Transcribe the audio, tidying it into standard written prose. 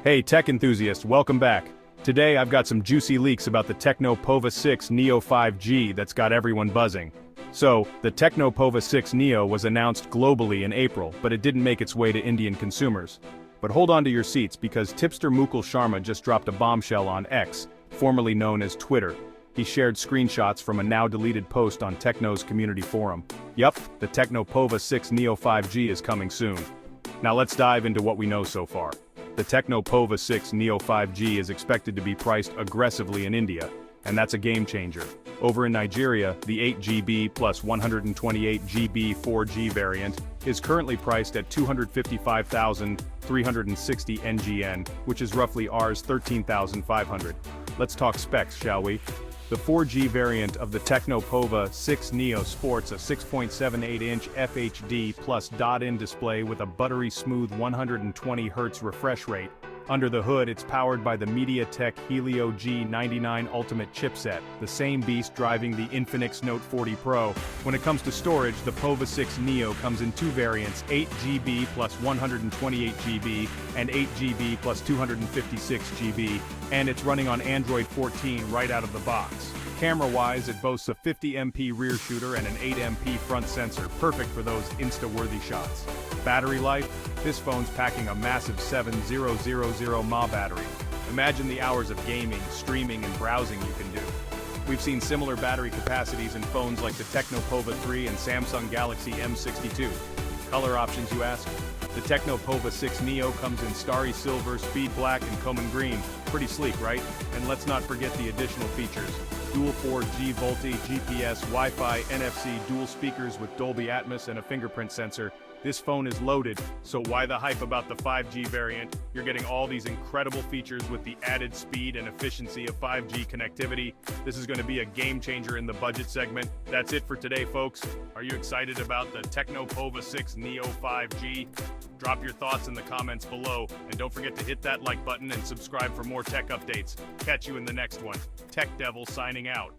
Hey tech enthusiasts, welcome back. Today I've got some juicy leaks about the Tecno Pova 6 Neo 5G that's got everyone buzzing. So, the Tecno Pova 6 Neo was announced globally in April, but it didn't make its way to Indian consumers. But hold on to your seats because tipster Mukul Sharma just dropped a bombshell on X, formerly known as Twitter. He shared screenshots from a now-deleted post on Tecno's community forum. Yup, the Tecno Pova 6 Neo 5G is coming soon. Now let's dive into what we know so far. The Tecno Pova 6 Neo 5G is expected to be priced aggressively in India, and that's a game changer. Over in Nigeria, the 8GB plus 128GB 4G variant is currently priced at 255,360 NGN, which is roughly Rs 13,500. Let's talk specs, shall we? The 4G variant of the Tecno Pova 6 Neo sports a 6.78-inch FHD plus dot-in display with a buttery smooth 120Hz refresh rate. Under the hood, it's powered by the MediaTek Helio G99 Ultimate chipset, the same beast driving the Infinix Note 40 Pro. When it comes to storage, the Pova 6 Neo comes in two variants, 8GB plus 128GB and 8GB plus 256GB, and it's running on Android 14 right out of the box. Camera-wise, it boasts a 50MP rear shooter and an 8MP front sensor, perfect for those Insta-worthy shots. Battery life? This phone's packing a massive 7000 mAh battery. Imagine the hours of gaming, streaming, and browsing you can do. We've seen similar battery capacities in phones like the Tecno Pova 3 and Samsung Galaxy M62. Color options, you ask? The Tecno Pova 6 Neo comes in starry silver, speed black, and Common green. Pretty sleek, right? And let's not forget the additional features. Dual 4G VoLTE, GPS, Wi-Fi, NFC, dual speakers with Dolby Atmos and a fingerprint sensor. This phone is loaded, so why the hype about the 5G variant? You're getting all these incredible features with the added speed and efficiency of 5G connectivity. This is going to be a game changer in the budget segment. That's it for today, folks. Are you excited about the Tecno Pova 6 Neo 5G? Drop your thoughts in the comments below, and don't forget to hit that like button and subscribe for more tech updates. Catch you in the next one. Tech Devil signing out.